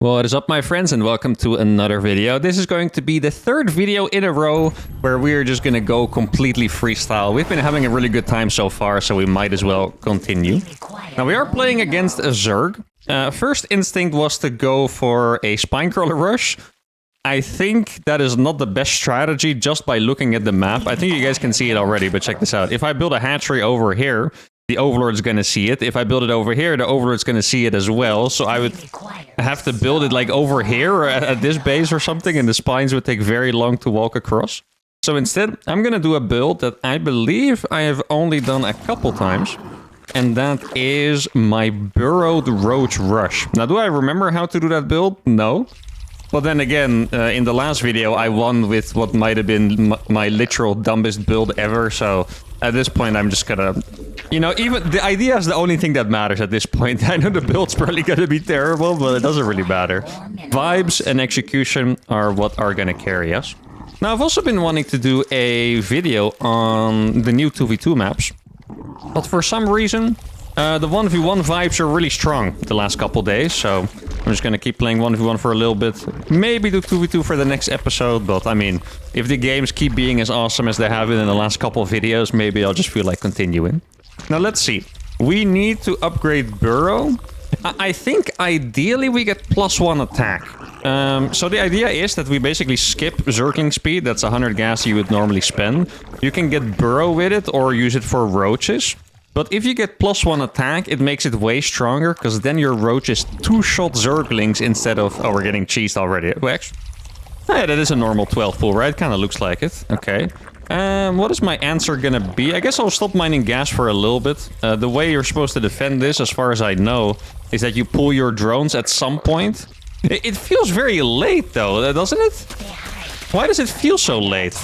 What is up, my friends, and welcome to another video. This is going to be the third video in a row where we are just going to go completely freestyle. We've been having a really good time so far, so we might as well continue. Now, we are playing against a Zerg. First instinct was to go for a Spinecrawler rush. I think that is not the best strategy just by looking at the map. I think you guys can see it already, but check this out. If I build a hatchery over here, the Overlord's gonna see it. If I build it over here, the Overlord's gonna see it as well. So I would have to build it like over here or at this base or something, and the spines would take very long to walk across. So instead, I'm gonna do a build that I believe I have only done a couple times, and that is my Burrowed Roach Rush. Now, do I remember how to do that build? No. But then again, in the last video, I won with what might have been my literal dumbest build ever, so at this point, I'm just gonna... You know, even the idea is the only thing that matters at this point. I know the build's probably gonna be terrible, but it doesn't really matter. Vibes and execution are what are gonna carry us. Now, I've also been wanting to do a video on the new 2v2 maps, but for some reason, the 1v1 vibes are really strong the last couple days, so I'm just gonna keep playing 1v1 for a little bit. Maybe do 2v2 for the next episode, but I mean, if the games keep being as awesome as they have been in the last couple of videos, maybe I'll just feel like continuing. Now, let's see. We need to upgrade Burrow. I think ideally we get +1 attack. So the idea is that we basically skip Zergling speed. That's 100 gas you would normally spend. You can get Burrow with it or use it for roaches. But if you get +1 attack, it makes it way stronger, because then your roach is 2-shot Zerglings instead of... Oh, we're getting cheesed already. Yeah, that is a normal 12 pool, right? Kind of looks like it. Okay. What is my answer gonna be? I guess I'll stop mining gas for a little bit. The way you're supposed to defend this, as far as I know, is that you pull your drones at some point. It feels very late, though, doesn't it? Why does it feel so late?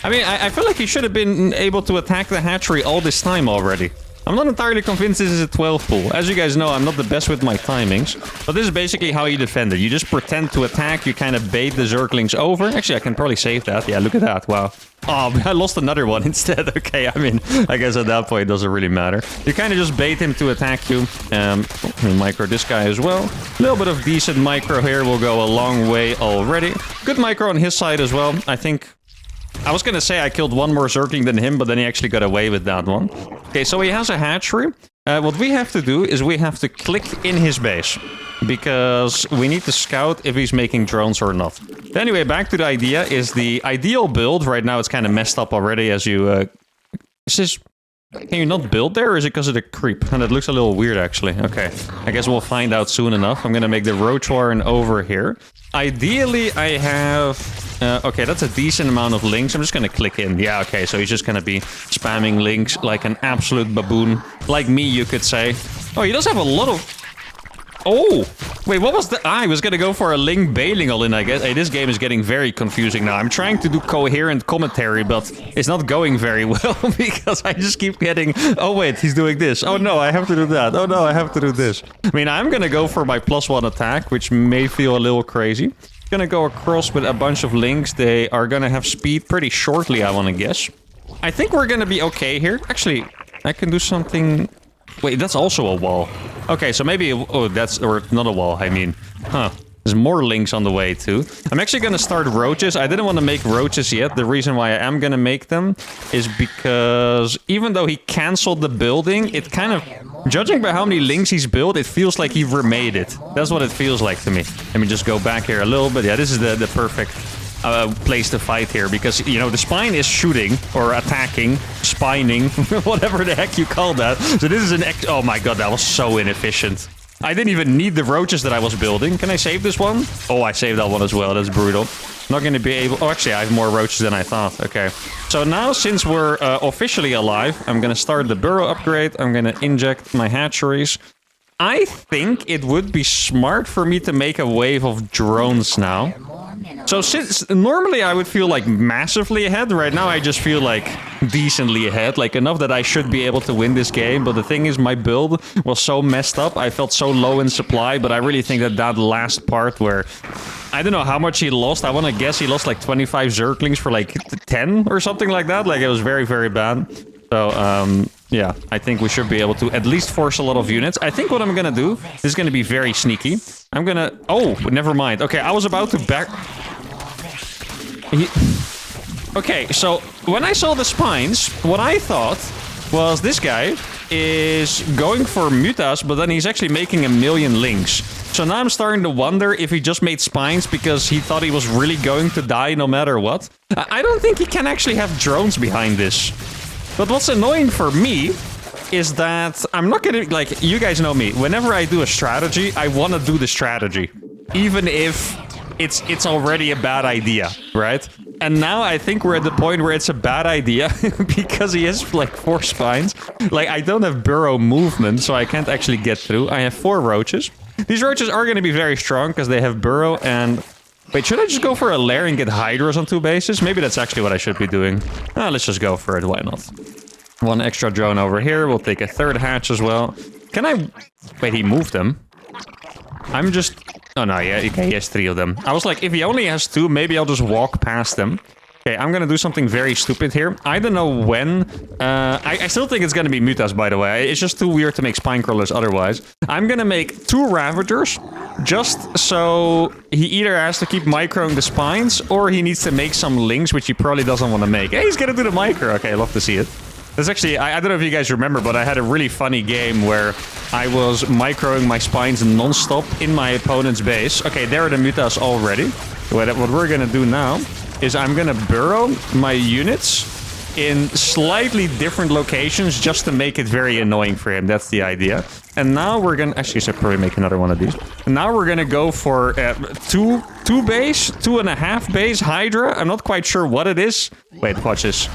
I mean, I feel like he should have been able to attack the hatchery all this time already. I'm not entirely convinced this is a 12 pool. As you guys know, I'm not the best with my timings. But this is basically how you defend it. You just pretend to attack, you kind of bait the Zerglings over. Actually, I can probably save that. Yeah, look at that. Wow. Oh, I lost another one instead. Okay, I mean, I guess at that point it doesn't really matter. You kind of just bait him to attack you. Micro this guy as well. A little bit of decent micro here will go a long way already. Good micro on his side as well. I think... I was gonna say I killed one more Zergling than him, but then he actually got away with that one. Okay, so he has a hatchery. What we have to do is we have to click in his base, because we need to scout if he's making drones or not. But anyway, back to the idea, is the ideal build. Right now it's kind of messed up already as you... Can you not build there, or is it because of the creep? And it looks a little weird, actually. Okay, I guess we'll find out soon enough. I'm gonna make the Roach Warren over here. Ideally, I have... okay, that's a decent amount of links. I'm just gonna click in. Yeah, okay, so he's just gonna be spamming links like an absolute baboon. Like me, you could say. Oh, he does have a lot of... Oh! Wait, what was the... I was gonna go for a link bailing all in, I guess. Hey, this game is getting very confusing now. I'm trying to do coherent commentary, but it's not going very well, because I just keep getting... Oh, wait, he's doing this. Oh, no, I have to do that. Oh, no, I have to do this. I mean, I'm gonna go for my +1 attack, which may feel a little crazy. Gonna go across with a bunch of links. They are gonna have speed pretty shortly, I wanna guess. I think we're gonna be okay here. Actually, I can do something... Wait, that's also a wall. Okay, so maybe... Oh, that's... Or not a wall, I mean. Huh. There's more links on the way, too. I'm actually gonna start roaches. I didn't want to make roaches yet. The reason why I am gonna make them is because even though he canceled the building, it kind of... Judging by how many links he's built, it feels like he remade it. That's what it feels like to me. Let me just go back here a little bit. Yeah, this is the perfect place to fight here, because, you know, the spine is shooting or attacking, spining, whatever the heck you call that. So this is an... Oh my god, that was so inefficient. I didn't even need the roaches that I was building. Can I save this one? Oh, I saved that one as well. That's brutal. Not going to be able... Oh, actually, I have more roaches than I thought. Okay. So now, since we're officially alive, I'm going to start the burrow upgrade. I'm going to inject my hatcheries. I think it would be smart for me to make a wave of drones now. So since normally I would feel like massively ahead, right now I just feel like decently ahead, like enough that I should be able to win this game. But the thing is, my build was so messed up, I felt so low in supply, but I really think that that last part where... I don't know how much he lost. I want to guess he lost like 25 Zerglings for like 10 or something like that. Like, it was very, very bad. So, Yeah, I think we should be able to at least force a lot of units. I think what I'm gonna do is gonna be very sneaky. I'm gonna... Oh, never mind. Okay, I was about to back... Okay, so when I saw the spines, what I thought was this guy is going for mutas, but then he's actually making 1 million links. So now I'm starting to wonder if he just made spines because he thought he was really going to die no matter what. I don't think he can actually have drones behind this. But what's annoying for me is that I'm not gonna, like, you guys know me. Whenever I do a strategy, I want to do the strategy. Even if it's already a bad idea, right? And now I think we're at the point where it's a bad idea because he has like 4 spines. Like, I don't have burrow movement, so I can't actually get through. I have 4 roaches. These roaches are going to be very strong because they have burrow and... Wait, should I just go for a lair and get hydras on 2 bases? Maybe that's actually what I should be doing. Let's just go for it. Why not? 1 extra drone over here. We'll take a 3rd hatch as well. Can I... Wait, he moved them. I'm just... Oh, no, yeah, okay, he has 3 of them. I was like, if he only has 2, maybe I'll just walk past them. Okay, I'm gonna do something very stupid here. I don't know when. I still think it's gonna be mutas, by the way. It's just too weird to make spine crawlers otherwise. I'm gonna make 2 ravagers, just so he either has to keep microing the spines, or he needs to make some links, which he probably doesn't want to make. Hey, he's gonna do the micro. Okay, I love to see it. That's actually, I don't know if you guys remember, but I had a really funny game where I was microing my spines non-stop in my opponent's base. Okay, there are the mutas already. What we're gonna do now is I'm gonna burrow my units in slightly different locations just to make it very annoying for him. That's the idea. And now we're gonna... Actually, I should probably make another one of these. And now we're gonna go for 2 base, 2.5 base Hydra. I'm not quite sure what it is. Wait, watch this.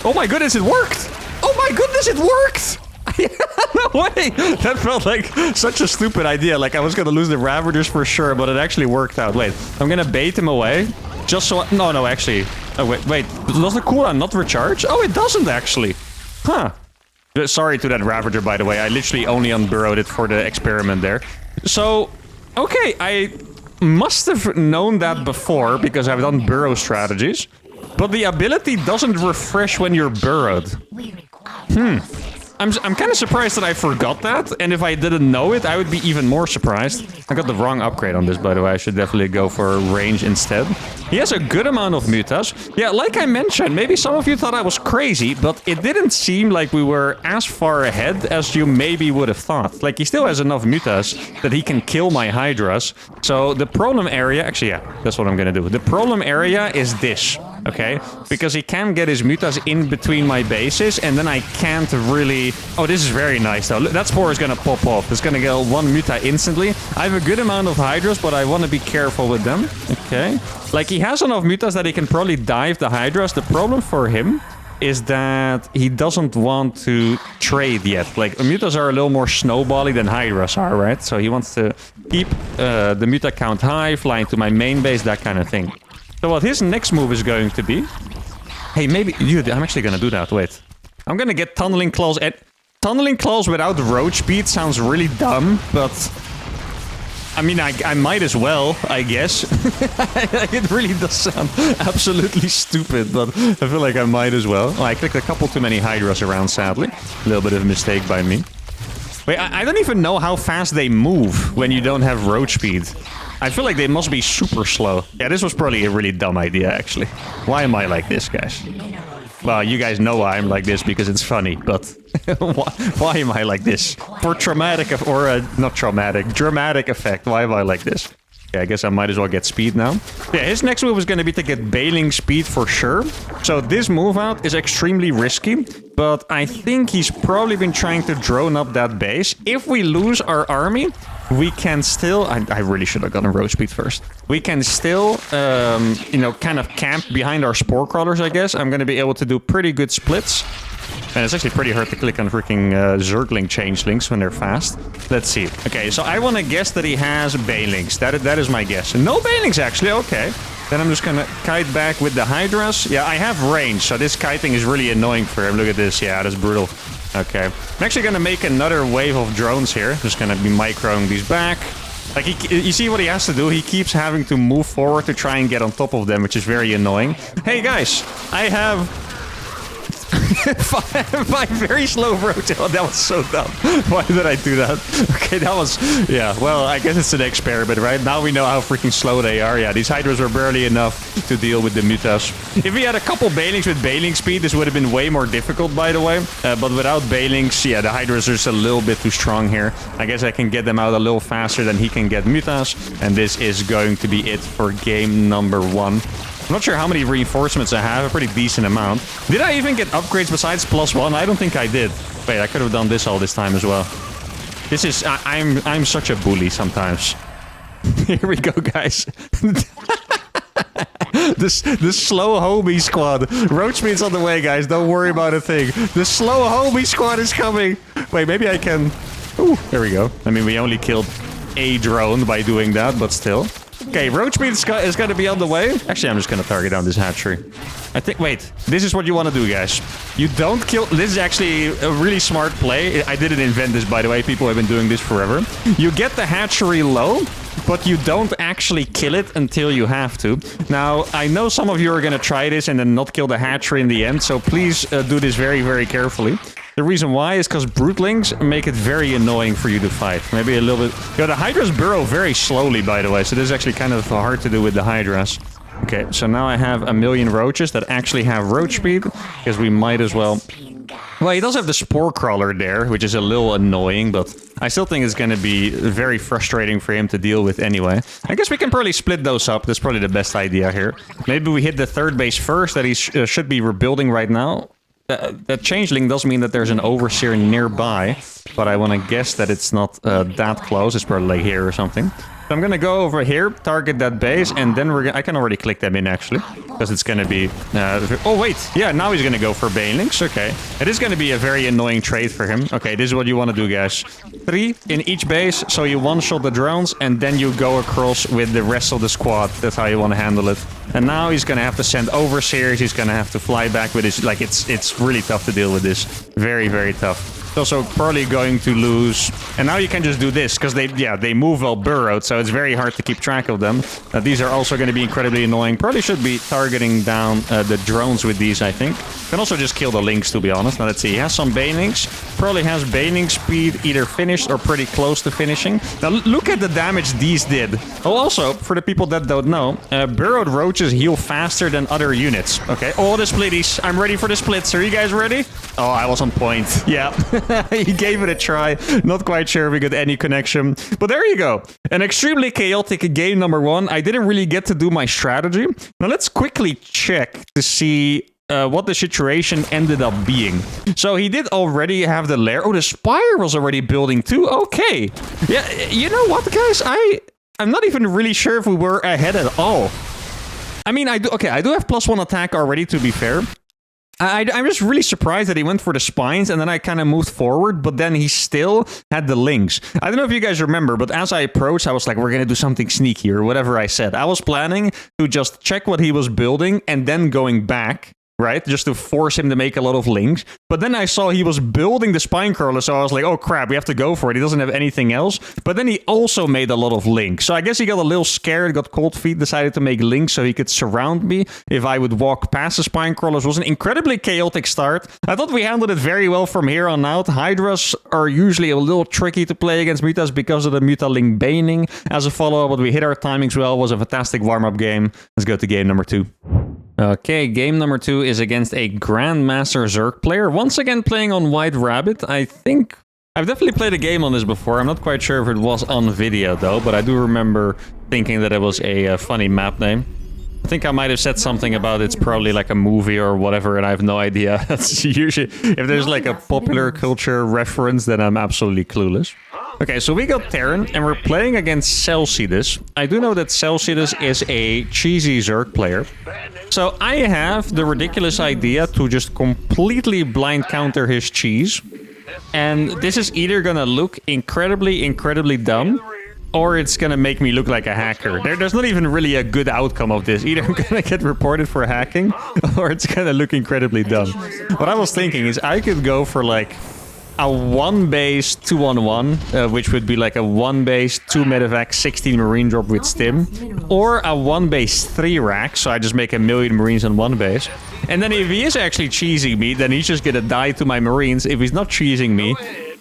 Oh my goodness, it worked! Oh my goodness, it worked! No way! That felt like such a stupid idea. Like, I was gonna lose the Ravagers for sure, but it actually worked out. Wait, I'm gonna bait him away. Just so... No, actually. Oh, wait. Does the cooldown not recharge? Oh, it doesn't, actually. Huh. Sorry to that Ravager, by the way. I literally only unburrowed it for the experiment there. So, okay, I must have known that before, because I've done burrow strategies. But the ability doesn't refresh when you're burrowed. I'm kind of surprised that I forgot that, and if I didn't know it, I would be even more surprised. I got the wrong upgrade on this, by the way. I should definitely go for range instead. He has a good amount of mutas. Yeah, like I mentioned, maybe some of you thought I was crazy, but it didn't seem like we were as far ahead as you maybe would have thought. Like, he still has enough mutas that he can kill my hydras. So the problem area... Actually, yeah, that's what I'm gonna do. The problem area is this. Okay, because he can get his mutas in between my bases, and then I can't really... Oh, this is very nice, though. That spore is gonna pop off. It's gonna get 1 muta instantly. I have a good amount of hydras, but I want to be careful with them. Okay. Like, he has enough mutas that he can probably dive the hydras. The problem for him is that he doesn't want to trade yet. Like, mutas are a little more snowbally than hydras are, right? So he wants to keep the muta count high, flying to my main base, that kind of thing. So what his next move is going to be... Hey, maybe... Dude, I'm actually going to do that. Wait. I'm going to get Tunneling Claws. Tunneling Claws without roach speed sounds really dumb, but... I mean, I might as well, I guess. It really does sound absolutely stupid, but I feel like I might as well. Oh, I clicked a couple too many hydras around, sadly. A little bit of a mistake by me. Wait, I don't even know how fast they move when you don't have roach speed. I feel like they must be super slow. Yeah, this was probably a really dumb idea, actually. Why am I like this, guys? Well, you guys know why I'm like this because it's funny, but why am I like this? For traumatic, or not traumatic, dramatic effect, why am I like this? Yeah, I guess I might as well get speed now. Yeah, his next move is going to be to get bailing speed for sure. So this move out is extremely risky, but I think he's probably been trying to drone up that base. If we lose our army, we can still... I really should have gotten road speed first. We can still, you know, kind of camp behind our spore crawlers, I guess. I'm going to be able to do pretty good splits. And it's actually pretty hard to click on freaking Zergling changelings when they're fast. Let's see. Okay, so I want to guess that he has Banelings. That is my guess. No Banelings, actually. Okay. Then I'm just going to kite back with the Hydras. Yeah, I have range, so this kiting is really annoying for him. Look at this. Yeah, that's brutal. Okay. I'm actually going to make another wave of drones here. Just going to be microing these back. Like, you see what he has to do? He keeps having to move forward to try and get on top of them, which is very annoying. Hey, guys. I have... My very slow rotate. Oh, that was so dumb. Why did I do that? Okay, that was... Yeah, well, I guess it's an experiment, right? Now we know how freaking slow they are. Yeah, these Hydras were barely enough to deal with the Mutas. If we had a couple Banelings with Baneling speed, this would have been way more difficult, by the way. But without Banelings, yeah, the Hydras are just a little bit too strong here. I guess I can get them out a little faster than he can get Mutas. And this is going to be it for game number 1. I'm not sure how many reinforcements I have, a pretty decent amount. Did I even get upgrades besides +1? I don't think I did. Wait, I could have done this all this time as well. This is... I'm such a bully sometimes. Here we go, guys. The slow homie squad. Roach speed's on the way, guys. Don't worry about a thing. The slow homie squad is coming. Wait, maybe I can... Ooh, there we go. I mean, we only killed a drone by doing that, but still. Okay, roach speed is going to be on the way. Actually, I'm just going to target down this hatchery. I think... Wait, this is what you want to do, guys. You don't kill... This is actually a really smart play. I didn't invent this, by the way. People have been doing this forever. You get the hatchery low, but you don't actually kill it until you have to. Now, I know some of you are going to try this and then not kill the hatchery in the end, so please do this very, very carefully. The reason why is because Brootlings make it very annoying for you to fight. Maybe a little bit... Yo, the Hydras burrow very slowly, by the way, so this is actually kind of hard to do with the Hydras. Okay, so now I have a million roaches that actually have roach speed, because we might as well... Well, he does have the spore crawler there, which is a little annoying, but I still think it's going to be very frustrating for him to deal with anyway. I guess we can probably split those up. That's probably the best idea here. Maybe we hit the third base first that he should be rebuilding right now. That changeling does mean that there's an overseer nearby, but I want to guess that it's not that close. It's probably like here or something. So I'm going to go over here, target that base, and then I can already click them in, actually. Because it's going to be... oh, wait. Yeah, now he's going to go for Banelings. Okay. It is going to be a very annoying trade for him. Okay, this is what you want to do, guys. 3 in each base, so you one-shot the drones, and then you go across with the rest of the squad. That's how you want to handle it. And now he's going to have to send overseers. He's going to have to fly back with his... Like, it's really tough to deal with this. Very, very tough. Also probably going to lose. And now you can just do this, because they move well burrowed, so it's very hard to keep track of them. These are also going to be incredibly annoying. Probably should be targeting down the drones with these, I think. Can also just kill the Lynx, to be honest. Now let's see, he has some Banelings. Probably has Baneling speed either finished or pretty close to finishing. Now look at the damage these did. Oh, also, for the people that don't know, burrowed roaches heal faster than other units. Okay, oh, the splitties. I'm ready for the splits. Are you guys ready? Oh, I was on point. Yeah. He gave it a try. Not quite sure if we got any connection. But there you go. An extremely chaotic game number 1. I didn't really get to do my strategy. Now let's quickly check to see what the situation ended up being. So he did already have the lair. Oh, the spire was already building too. Okay. Yeah, you know what, guys? I'm not even really sure if we were ahead at all. I mean, I do have +1 attack already, to be fair. I'm just really surprised that he went for the spines and then I kind of moved forward, but then he still had the links. I don't know if you guys remember, but as I approached, I was like, we're going to do something sneaky or whatever I said. I was planning to just check what he was building and then going back, right? Just to force him to make a lot of links. But then I saw he was building the spine crawler, so I was like, oh crap, we have to go for it. He doesn't have anything else. But then he also made a lot of links. So I guess he got a little scared, got cold feet, decided to make links so he could surround me if I would walk past the spine crawlers. It was an incredibly chaotic start. I thought we handled it very well from here on out. Hydras are usually a little tricky to play against Mutas because of the Mutaling Baning. As a follow-up, but we hit our timings well. It was a fantastic warm-up game. Let's go to game number 2. Okay, game number 2 is against a Grandmaster Zerg player. Once again playing on White Rabbit. I think I've definitely played a game on this before. I'm not quite sure if it was on video though, but I do remember thinking that it was a funny map name. I think I might have said something about it's probably like a movie or whatever, and I have no idea. That's usually, if there's like a popular culture reference, then I'm absolutely clueless. Okay, so we got Terran, and we're playing against Celsius. I do know that Celsius is a cheesy Zerg player. So I have the ridiculous idea to just completely blind counter his cheese. And this is either gonna look incredibly, incredibly dumb, or it's gonna make me look like a hacker. There's not even really a good outcome of this. Either I'm gonna get reported for hacking, or it's gonna look incredibly dumb. What I was thinking is I could go for like... a 1 base 2-on-1, which would be like a 1 base 2 medevac 16 marine drop with stim, or a 1 base 3 rack, so I just make 1,000,000 marines on 1 base. And then if he is actually cheesing me, then he's just gonna die to my marines. If he's not cheesing me,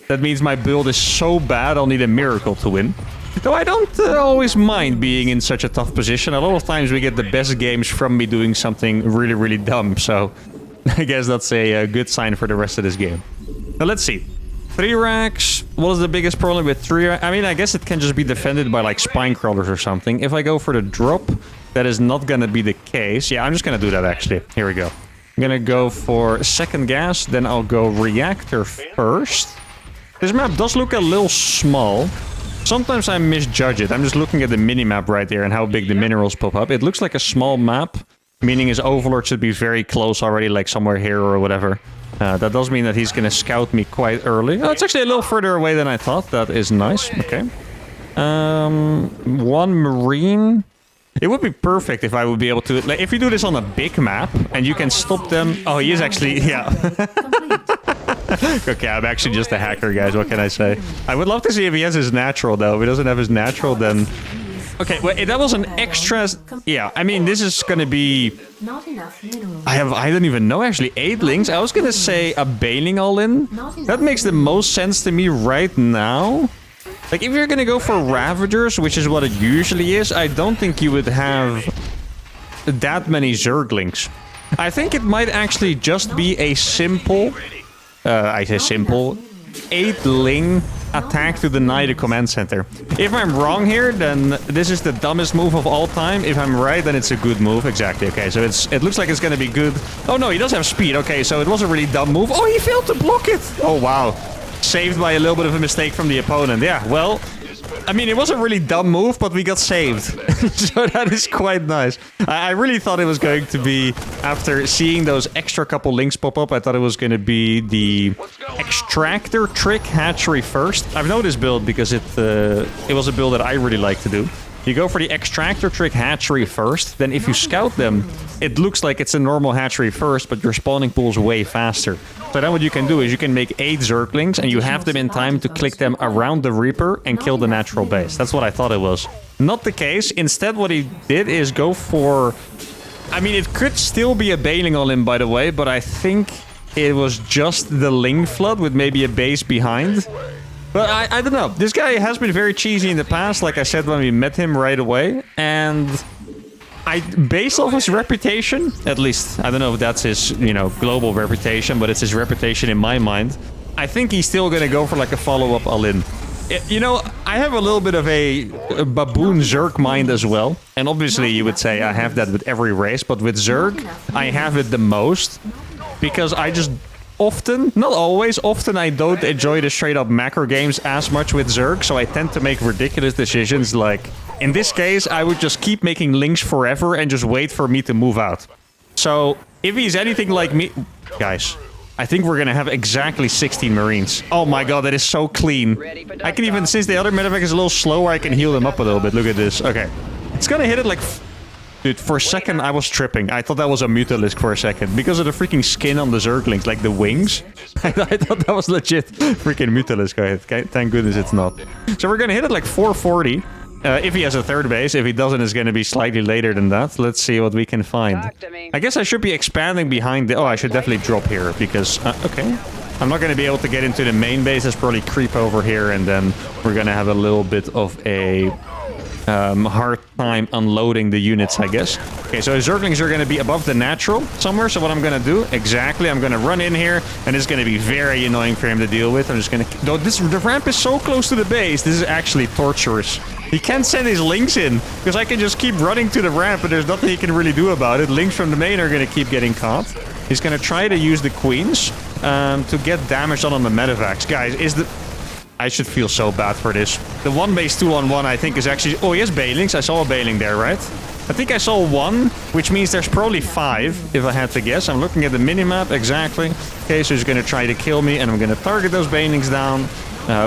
that means my build is so bad I'll need a miracle to win. Though I don't always mind being in such a tough position. A lot of times we get the best games from me doing something really, really dumb, so I guess that's a good sign for the rest of this game. Now let's see. 3 racks. What is the biggest problem with 3 racks? I mean, I guess it can just be defended by like spine crawlers or something. If I go for the drop, that is not gonna be the case. Yeah, I'm just gonna do that actually. Here we go. I'm gonna go for second gas, then I'll go reactor first. This map does look a little small. Sometimes I misjudge it. I'm just looking at the mini-map right there and how big the minerals pop up. It looks like a small map, meaning his overlord should be very close already, like somewhere here or whatever. That does mean that he's going to scout me quite early. Oh, it's actually a little further away than I thought. That is nice. Okay. 1 marine. It would be perfect if I would be able to... Like, if you do this on a big map and you can stop them... Oh, he is actually... Yeah. Okay, I'm actually just a hacker, guys. What can I say? I would love to see if he has his natural, though. If he doesn't have his natural, then... Okay, well, that was an extra... Yeah, I mean, this is gonna be... I don't even know, actually. 8 links? I was gonna say a bailing all-in. That makes the most sense to me right now. Like, if you're gonna go for Ravagers, which is what it usually is, I don't think you would have that many Zerglings. I think it might actually just be a simple... I say simple... 8-ling attack to deny the command center. If I'm wrong here, then this is the dumbest move of all time. If I'm right, then it's a good move. Exactly. Okay, so it looks like it's gonna be good. Oh no, he does have speed. Okay, so it was a really dumb move. Oh, he failed to block it. Oh wow. Saved by a little bit of a mistake from the opponent. Yeah, well... I mean, it was a really dumb move, but we got saved. So that is quite nice. I really thought it was going to be, after seeing those extra couple links pop up, I thought it was going to be the extractor trick hatchery first. I've known this build because it was a build that I really like to do. You go for the extractor trick hatchery first, then if you scout them, it looks like it's a normal hatchery first, but your spawning pool's way faster. So then what you can do is you can make 8 Zerglings, and you have them in time to click them around the Reaper and kill the natural base. That's what I thought it was. Not the case. Instead, what he did is go for... I mean, it could still be a bailing all-in, by the way, but I think it was just the Ling Flood with maybe a base behind. But I don't know. This guy has been very cheesy in the past, like I said when we met him right away. And based off his reputation, at least, I don't know if that's his, you know, global reputation, but it's his reputation in my mind. I think he's still going to go for like a follow-up all-in. You know, I have a little bit of a baboon Zerg mind as well. And obviously you would say I have that with every race, but with Zerg, I have it the most. Because I just... Often, not always, often I don't enjoy the straight-up macro games as much with Zerg, so I tend to make ridiculous decisions, like... In this case, I would just keep making links forever and just wait for me to move out. So, if he's anything like me... Guys, I think we're gonna have exactly 16 Marines. Oh my god, that is so clean. I can even, since the other medevac is a little slower, I can heal them up a little bit. Look at this. Okay. It's gonna hit it like... Dude, for a second I was tripping. I thought that was a Mutalisk for a second. Because of the freaking skin on the Zerglings, like the wings. I thought that was legit freaking Mutalisk. Okay, thank goodness it's not. So we're gonna hit it like 440. If he has a third base. If he doesn't, it's gonna be slightly later than that. Let's see what we can find. I guess I should be expanding behind the... Oh, I should definitely drop here because... okay. I'm not gonna be able to get into the main base. Let's probably creep over here and then we're gonna have a little bit of a... hard time unloading the units, I guess. Okay, so his Zerglings are going to be above the natural somewhere, so what I'm going to do, exactly, I'm going to run in here, and it's going to be very annoying for him to deal with. I'm just going to... Though the ramp is so close to the base, this is actually torturous. He can't send his links in, because I can just keep running to the ramp, and there's nothing he can really do about it. Links from the main are going to keep getting caught. He's going to try to use the queens to get damage on the medevacs. Guys, is the... I should feel so bad for this. The 1 base 2-on-1 I think is actually... Oh, he has bailings. I saw a bailing there, right? I think I saw 1, which means there's probably 5, if I had to guess. I'm looking at the minimap, exactly. Okay, so he's going to try to kill me, and I'm going to target those bailings down.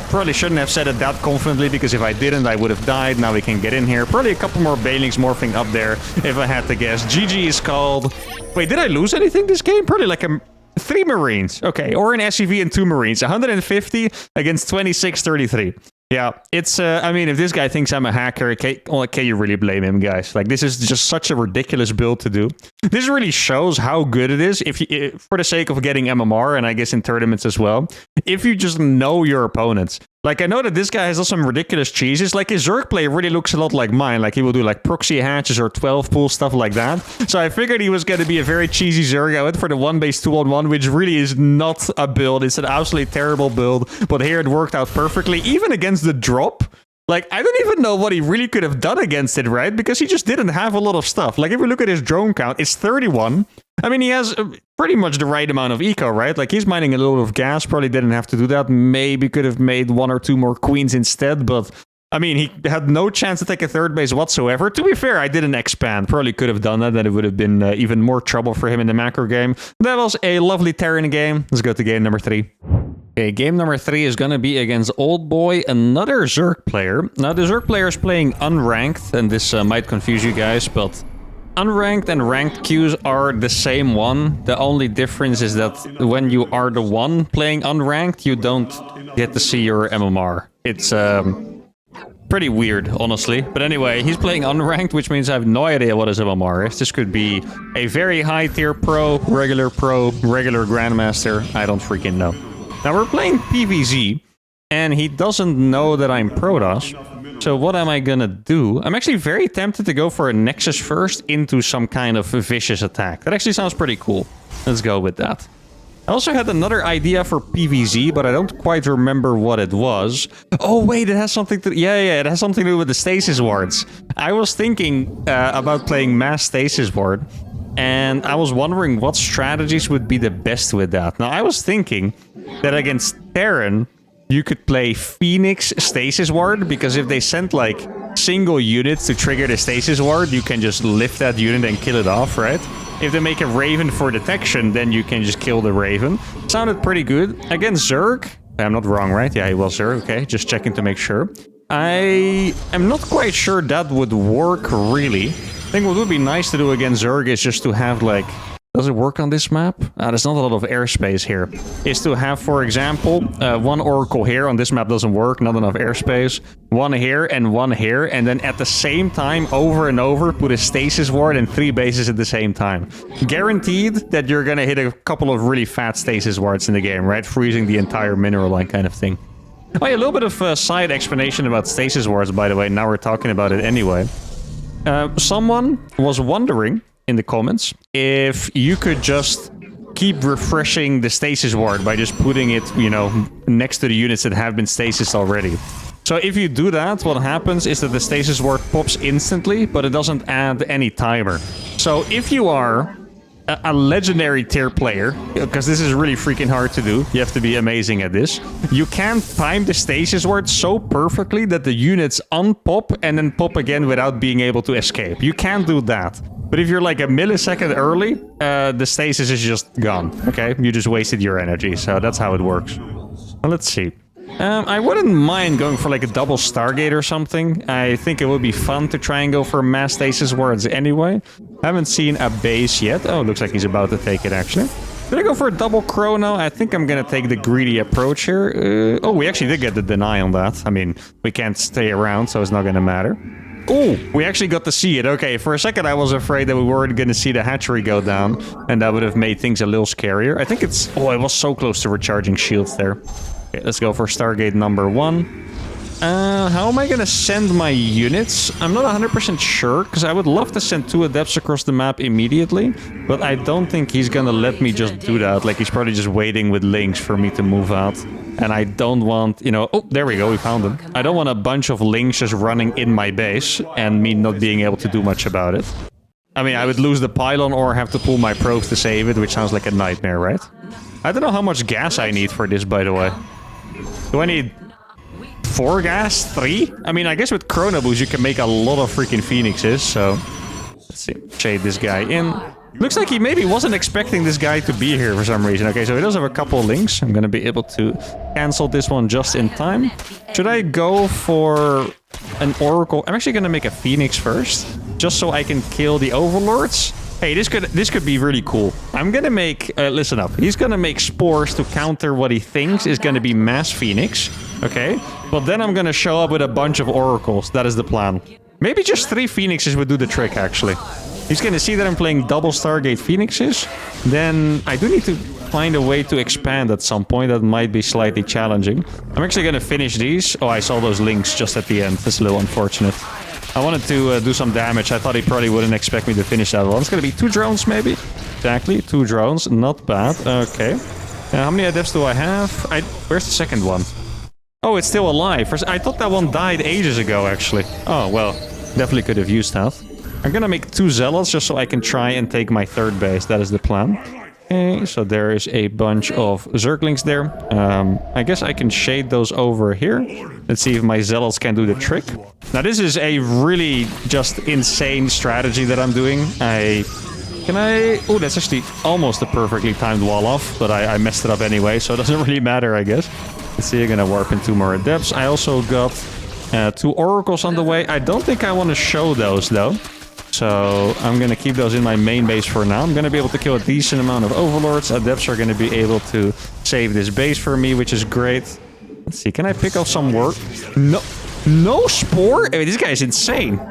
Probably shouldn't have said it that confidently, because if I didn't, I would have died. Now we can get in here. Probably a couple more bailings morphing up there, if I had to guess. GG is called... Wait, did I lose anything this game? Probably like a... 3 Marines. Okay, or an SUV and 2 Marines. 150 against 2633. Yeah, it's, I mean, if this guy thinks I'm a hacker, can you really blame him, guys? Like, this is just such a ridiculous build to do. This really shows how good it is, for the sake of getting MMR, and I guess in tournaments as well, if you just know your opponents. Like, I know that this guy has some ridiculous cheeses. Like, his Zerg play really looks a lot like mine. Like, he will do, like, proxy hatches or 12 pool, stuff like that. So I figured he was going to be a very cheesy Zerg. I went for the 1-base 2-on-1, which really is not a build. It's an absolutely terrible build. But here it worked out perfectly, even against the drop. Like, I don't even know what he really could have done against it, right? Because he just didn't have a lot of stuff. Like, if we look at his drone count, it's 31. I mean, he has pretty much the right amount of eco, right? Like, he's mining a little bit of gas. Probably didn't have to do that. Maybe could have made 1 or 2 more queens instead. But, I mean, he had no chance to take a 3rd base whatsoever. To be fair, I didn't expand. Probably could have done that. Then it would have been even more trouble for him in the macro game. That was a lovely Terran game. Let's go to game number 3. Okay, game number 3 is going to be against Old Boy, another Zerg player. Now, the Zerg player is playing unranked, and this might confuse you guys, but unranked and ranked queues are the same one. The only difference is that when you are the one playing unranked, you don't get to see your MMR. It's pretty weird, honestly. But anyway, he's playing unranked, which means I have no idea what his MMR is. This could be a very high tier pro, regular grandmaster. I don't freaking know. Now, we're playing PvZ, and he doesn't know that I'm Protoss. So what am I gonna do? I'm actually very tempted to go for a Nexus first into some kind of vicious attack. That actually sounds pretty cool. Let's go with that. I also had another idea for PvZ, but I don't quite remember what it was. Oh, wait, it has something to... Yeah, it has something to do with the stasis wards. I was thinking about playing mass stasis ward, and I was wondering what strategies would be the best with that. Now, I was thinking that against Terran, you could play Phoenix Stasis Ward, because if they send, like, single units to trigger the Stasis Ward, you can just lift that unit and kill it off, right? If they make a Raven for detection, then you can just kill the Raven. Sounded pretty good. Against Zerg, I'm not wrong, right? Yeah, he was Zerg, okay, just checking to make sure. I am not quite sure that would work, really. I think what would be nice to do against Zerg is just to have, like... Does it work on this map? There's not a lot of airspace here. Is to have, for example, 1 Oracle here. On this map doesn't work, not enough airspace. 1 here, and then at the same time, over and over, put a stasis ward and 3 bases at the same time. Guaranteed that you're gonna hit a couple of really fat stasis wards in the game, right? Freezing the entire mineral line kind of thing. Oh yeah, a little bit of side explanation about stasis wards, by the way. Now we're talking about it anyway. Someone was wondering in the comments if you could just keep refreshing the stasis ward by just putting it, you know, next to the units that have been stasis already. So if you do that, what happens is that the stasis ward pops instantly, but it doesn't add any timer. So if you are a legendary tier player, because this is really freaking hard to do, you have to be amazing at this, you can time the stasis ward so perfectly that the units unpop and then pop again without being able to escape. You can do that. But if you're like a millisecond early, the stasis is just gone, okay? You just wasted your energy, so that's how it works. Well, let's see. I wouldn't mind going for like a double Stargate or something. I think it would be fun to try and go for mass stasis wards anyway. Haven't seen a base yet. Oh, looks like he's about to take it, actually. Did I go for a double chrono? I think I'm gonna take the greedy approach here. Oh, we actually did get the deny on that. I mean, we can't stay around, so it's not gonna matter. Oh, we actually got to see it. Okay, for a second I was afraid that we weren't going to see the hatchery go down, and that would have made things a little scarier. I think it's... Oh, I was so close to recharging shields there. Okay, let's go for Stargate number 1. How am I going to send my units? I'm not 100% sure, because I would love to send 2 adepts across the map immediately, but I don't think he's going to let me just do that. Like, he's probably just waiting with links for me to move out. And I don't want, you know... Oh, there we go, we found them. I don't want a bunch of links just running in my base, and me not being able to do much about it. I mean, I would lose the pylon or have to pull my probes to save it, which sounds like a nightmare, right? I don't know how much gas I need for this, by the way. Do I need 4 gas? 3? I mean, I guess with Chrono Boost you can make a lot of freaking Phoenixes, so... Let's see. Shade this guy in. Looks like he maybe wasn't expecting this guy to be here for some reason. Okay, so he does have a couple of links. I'm gonna be able to cancel this one just in time. Should I go for an Oracle? I'm actually gonna make a Phoenix first, just so I can kill the Overlords. Hey, this could be really cool. I'm gonna make... listen up. He's gonna make spores to counter what he thinks is gonna be mass phoenix. Okay? But then I'm gonna show up with a bunch of oracles. That is the plan. Maybe just 3 phoenixes would do the trick, actually. He's gonna see that I'm playing double Stargate phoenixes. Then I do need to find a way to expand at some point. That might be slightly challenging. I'm actually gonna finish these. Oh, I saw those links just at the end. That's a little unfortunate. I wanted to do some damage. I thought he probably wouldn't expect me to finish that one. It's gonna be 2 drones, maybe? Exactly, 2 drones. Not bad. Okay. How many adepts do I have? Where's the second one? Oh, it's still alive. I thought that one died ages ago, actually. Oh, well. Definitely could have used that. I'm gonna make 2 zealots just so I can try and take my 3rd base. That is the plan. Okay, so there is a bunch of Zerglings there. I guess I can shade those over here. Let's see if my zealots can do the trick. Now, this is a really just insane strategy that I'm doing. Oh, that's actually almost a perfectly timed wall off, but I messed it up anyway, so it doesn't really matter, I guess. Let's see, I'm gonna warp in 2 more adepts. I also got 2 oracles on the way. I don't think I want to show those, though. So I'm going to keep those in my main base for now. I'm going to be able to kill a decent amount of overlords. Adepts are going to be able to save this base for me, which is great. Let's see, can I pick up some work? No spore? I mean, this guy is insane.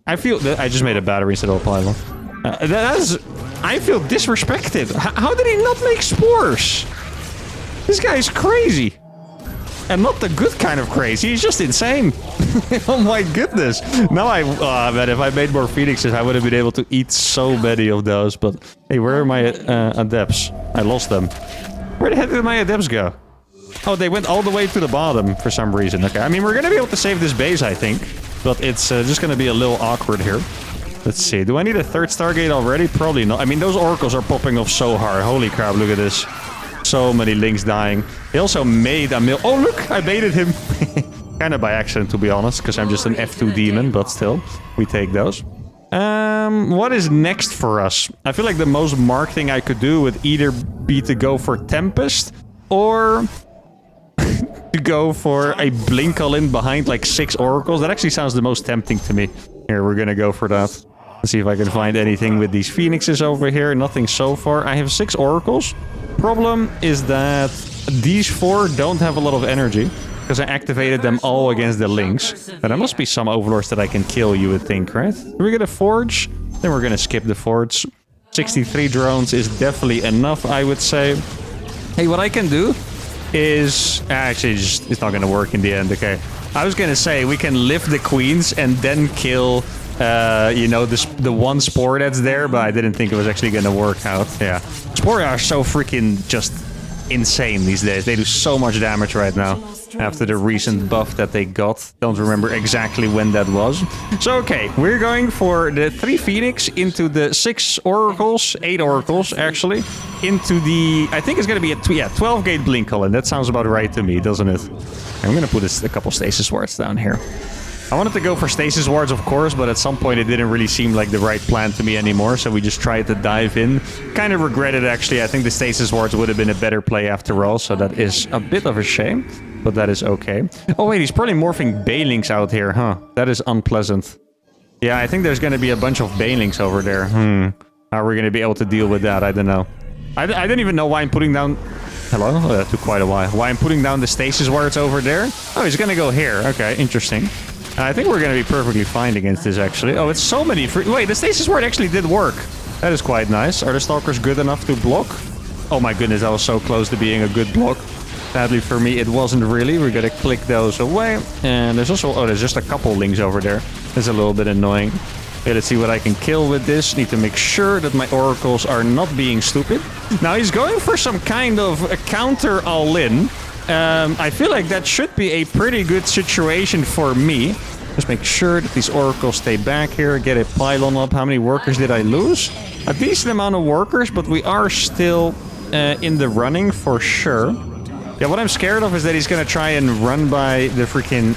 I feel that I just made a battery instead of a pylon. I feel disrespected. How did he not make spores? This guy is crazy. And not the good kind of crazy, he's just insane. Oh my goodness. Now man, if I made more phoenixes, I would have been able to eat so many of those. But hey, where are my adepts? I lost them. Where the heck did my adepts go? Oh, they went all the way to the bottom for some reason. Okay, I mean, we're going to be able to save this base, I think. But it's just going to be a little awkward here. Let's see. Do I need a 3rd Stargate already? Probably not. I mean, those oracles are popping off so hard. Holy crap, look at this. So many links dying. He also made a mill. Oh, look! I baited him. Kind of by accident, to be honest, because I'm just an F2 demon, but still, we take those. What is next for us? I feel like the most marked thing I could do would either be to go for Tempest, or to go for a Blink all-in behind like 6 oracles. That actually sounds the most tempting to me. Here, we're gonna go for that. Let's see if I can find anything with these phoenixes over here. Nothing so far. I have 6 oracles. Problem is that these 4 don't have a lot of energy because I activated them all against the links. But there must be some overlords that I can kill, you would think, right? Do we get a forge? Then we're gonna skip the forge. 63 drones is definitely enough, I would say. Hey, what I can do is... Actually, it's not gonna work in the end, okay. I was gonna say, we can lift the queens and then kill... you know, the one spore that's there, but I didn't think it was actually gonna work out. Yeah. Spore are so freaking just insane these days. They do so much damage right now after the recent buff that they got. Don't remember exactly when that was. So, okay, we're going for the 3 Phoenix into the 6 oracles, 8 oracles, actually, into the... I think it's gonna be a 12-gate blink column. That sounds about right to me, doesn't it? I'm gonna put a couple stasis wards down here. I wanted to go for stasis wards, of course, but at some point it didn't really seem like the right plan to me anymore, so we just tried to dive in. Kind of regret it, actually. I think the stasis wards would have been a better play after all, so that is a bit of a shame, but that is okay. Oh wait, he's probably morphing Banelings out here, huh? That is unpleasant. Yeah, I think there's going to be a bunch of Banelings over there. How are we going to be able to deal with that? I don't know. I don't even know why I'm putting down... Hello? Oh, that took quite a while. Why I'm putting down the stasis wards over there? Oh, he's going to go here. Okay, interesting. I think we're going to be perfectly fine against this, actually. Oh, it's so many free... Wait, the stasis ward actually did work. That is quite nice. Are the stalkers good enough to block? Oh my goodness, that was so close to being a good block. Sadly for me, it wasn't really. We're going to click those away. And there's also... Oh, there's just a couple links over there. That's a little bit annoying. Okay, let's see what I can kill with this. Need to make sure that my oracles are not being stupid. Now, he's going for some kind of a counter all-in. I feel like that should be a pretty good situation for me. Just make sure that these oracles stay back here. Get a pylon up. How many workers did I lose? A decent amount of workers, but we are still in the running for sure. Yeah, what I'm scared of is that he's going to try and run by the freaking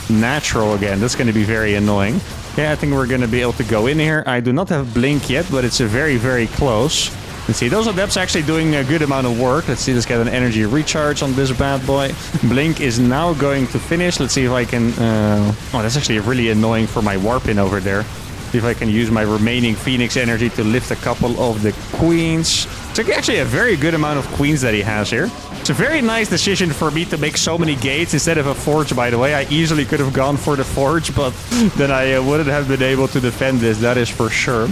natural again. That's going to be very annoying. Yeah, I think we're going to be able to go in here. I do not have blink yet, but it's a very, very close. Let's see, those adepts actually doing a good amount of work. Let's see, let's get an energy recharge on this bad boy. Blink is now going to finish. Let's see if I can... Oh, that's actually really annoying for my warp in over there. See if I can use my remaining Phoenix energy to lift a couple of the queens. It's actually a very good amount of queens that he has here. It's a very nice decision for me to make so many gates instead of a forge, by the way. I easily could have gone for the forge, but then I wouldn't have been able to defend this, that is for sure.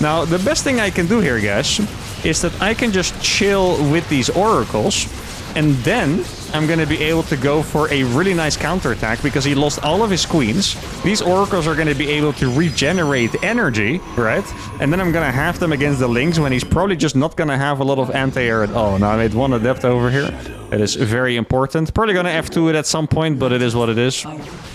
Now, the best thing I can do here, guys, is that I can just chill with these oracles, and then I'm going to be able to go for a really nice counterattack because he lost all of his queens. These oracles are going to be able to regenerate energy, right? And then I'm going to have them against the Lynx when he's probably just not going to have a lot of anti-air at all. Now I made one adept over here. That is very important. Probably going to F2 it at some point, but it is what it is.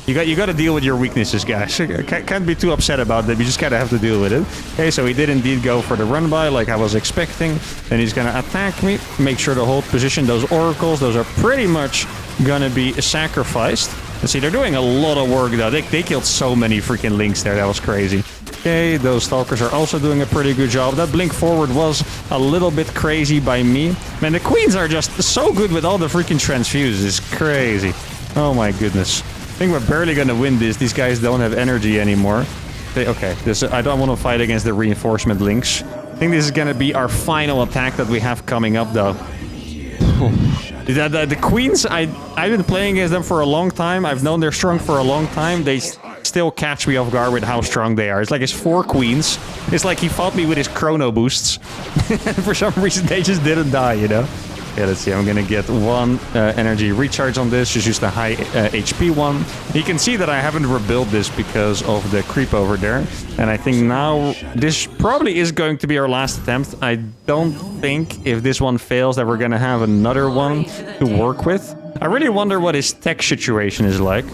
You got to deal with your weaknesses, guys. Can't be too upset about them. You just kind of have to deal with it. Okay, so he did indeed go for the run by like I was expecting. Then he's going to attack me. Make sure to hold position. Those oracles, those are pretty much going to be sacrificed. Let's see, they're doing a lot of work though. They killed so many freaking Lynx there. That was crazy. Okay, those Stalkers are also doing a pretty good job. That blink forward was a little bit crazy by me. Man, the Queens are just so good with all the freaking transfuses. It's crazy. Oh my goodness. I think we're barely gonna win this. These guys don't have energy anymore. Okay, I don't want to fight against the reinforcement Lynx. I think this is gonna be our final attack that we have coming up though. The Queens, I've been playing against them for a long time. I've known they're strong for a long time. They still catch me off guard with how strong they are. It's like his 4 queens. It's like he fought me with his chrono boosts. For some reason, they just didn't die, you know? Yeah, let's see. I'm gonna get 1 energy recharge on this. Just use the high HP one. You can see that I haven't rebuilt this because of the creep over there. And I think now this probably is going to be our last attempt. I don't think if this one fails that we're gonna have another one to work with. I really wonder what his tech situation is like.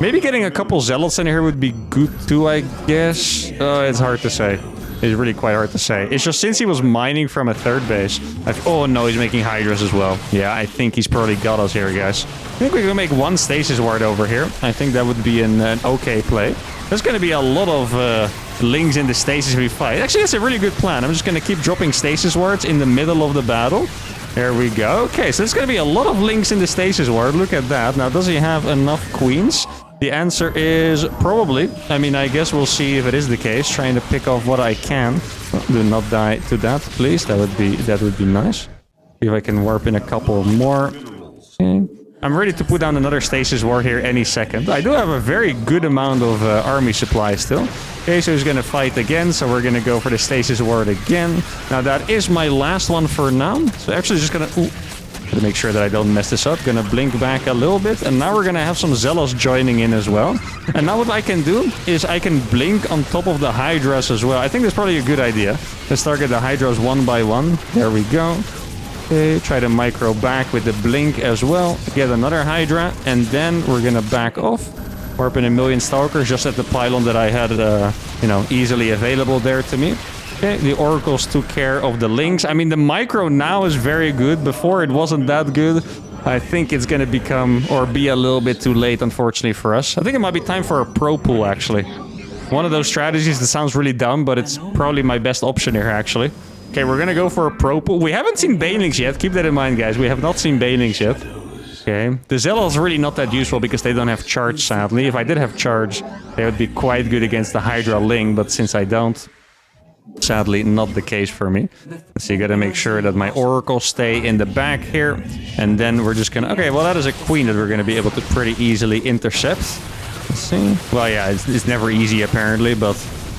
Maybe getting a couple zealots in here would be good too, I guess. It's hard to say. It's really quite hard to say. It's just since he was mining from a 3rd base. Oh no, he's making Hydras as well. Yeah, I think he's probably got us here, guys. I think we can make 1 stasis ward over here. I think that would be an okay play. There's going to be a lot of Lynx in the stasis we fight. Actually, that's a really good plan. I'm just going to keep dropping stasis wards in the middle of the battle. There we go. Okay, so there's going to be a lot of Lynx in the stasis ward. Look at that. Now, does he have enough queens? The answer is probably. I mean, I guess we'll see if it is the case. Trying to pick off what I can. Do not die to that, please. That would be nice. See if I can warp in a couple more. Okay. I'm ready to put down another stasis ward here any second. I do have a very good amount of army supply still. Okay, so he's going to fight again, so we're going to go for the stasis ward again. Now, that is my last one for now. So actually just going to make sure that I don't mess this up. Gonna blink back a little bit, and now we're gonna have some Zealots joining in as well. And now what I can do is I can blink on top of the Hydras as well. I think that's probably a good idea. Let's target the Hydras one by one. There we go. Okay, try to micro back with the blink as well. Get another Hydra, and then we're gonna back off. Warp in a million Stalkers just at the pylon that I had, you know, easily available there to me. Okay, the Oracles took care of the Lynx. I mean, the micro now is very good. Before, it wasn't that good. I think it's going to become, or be a little bit too late, unfortunately, for us. I think it might be time for a pro pool, actually. One of those strategies that sounds really dumb, but it's probably my best option here, actually. Okay, we're going to go for a pro pool. We haven't seen Banelings yet. Keep that in mind, guys. We have not seen Banelings yet. Okay, the Zealot's really not that useful because they don't have charge, sadly. If I did have charge, they would be quite good against the Hydra Ling, but since I don't, sadly, not the case for me. So you gotta make sure that my oracles stay in the back here. And then we're just gonna... Okay, well, that is a queen that we're gonna be able to pretty easily intercept. Let's see. Well, yeah, it's never easy, apparently, but...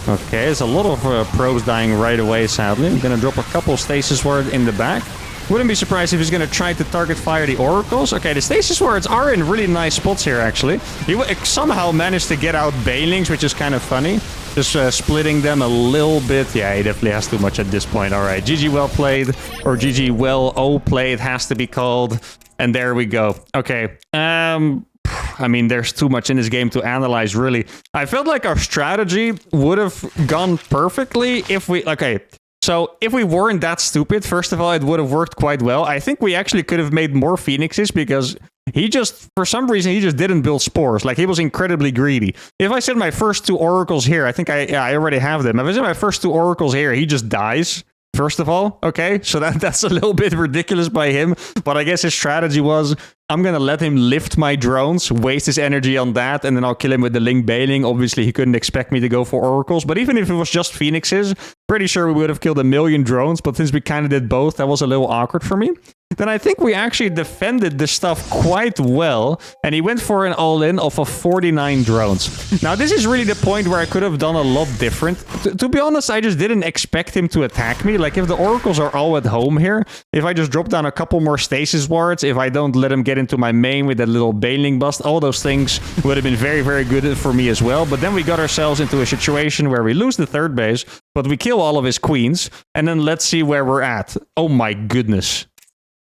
Okay, there's a lot of probes dying right away, sadly. I'm gonna drop a couple stasis wards in the back. Wouldn't be surprised if he's gonna try to target fire the oracles. Okay, the stasis wards are in really nice spots here, actually. He somehow managed to get out Banelings, which is kind of funny. Just splitting them a little bit. Yeah, he definitely has too much at this point. All right, GG well played, or GG well O-played has to be called. And there we go. Okay. I mean, there's too much in this game to analyze, really. I felt like our strategy would have gone perfectly if we... Okay, so if we weren't that stupid, first of all, it would have worked quite well. I think we actually could have made more Phoenixes because... He just, for some reason, he just didn't build spores. Like, he was incredibly greedy. If I set my first 2 oracles here, I think I already have them. If I set my first 2 oracles here, he just dies. First of all, okay? So that's a little bit ridiculous by him. But I guess his strategy was I'm going to let him lift my drones, waste his energy on that, and then I'll kill him with the Link Bailing. Obviously, he couldn't expect me to go for Oracles, but even if it was just Phoenixes, pretty sure we would have killed 1,000,000 drones, but since we kind of did both, that was a little awkward for me. Then I think we actually defended the stuff quite well, and he went for an all-in of 49 drones. Now, this is really the point where I could have done a lot different. To be honest, I just didn't expect him to attack me. Like, if the Oracles are all at home here, if I just drop down a couple more stasis wards, if I don't let him get into my main with that little Bailing bust, all those things would have been very, very good for me as well. But then we got ourselves into a situation where we lose the third base, but we kill all of his queens, and then let's see where we're at. Oh my goodness.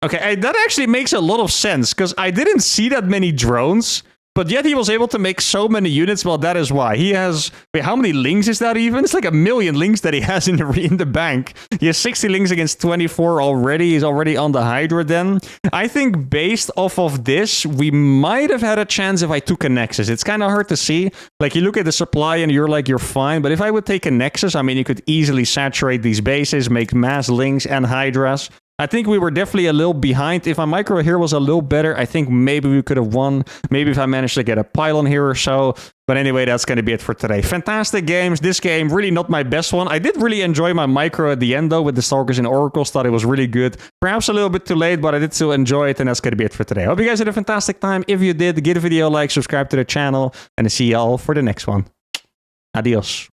Okay, that actually makes a lot of sense, because I didn't see that many drones, but yet he was able to make so many units. Well, that is why. He has... Wait, how many links is that even? It's like 1,000,000 links that he has in the bank. He has 60 links against 24 already. He's already on the Hydra then. I think based off of this, we might have had a chance if I took a Nexus. It's kind of hard to see. Like, you look at the supply and you're like, you're fine. But if I would take a Nexus, I mean, you could easily saturate these bases, make mass links and Hydras. I think we were definitely a little behind. If my micro here was a little better, I think maybe we could have won. Maybe if I managed to get a pylon here or so. But anyway, that's going to be it for today. Fantastic games. This game, really not my best one. I did really enjoy my micro at the end, though, with the Stalkers and Oracles. Thought it was really good. Perhaps a little bit too late, but I did still enjoy it. And that's going to be it for today. Hope you guys had a fantastic time. If you did, give the video a like, subscribe to the channel, and I'll see you all for the next one. Adios.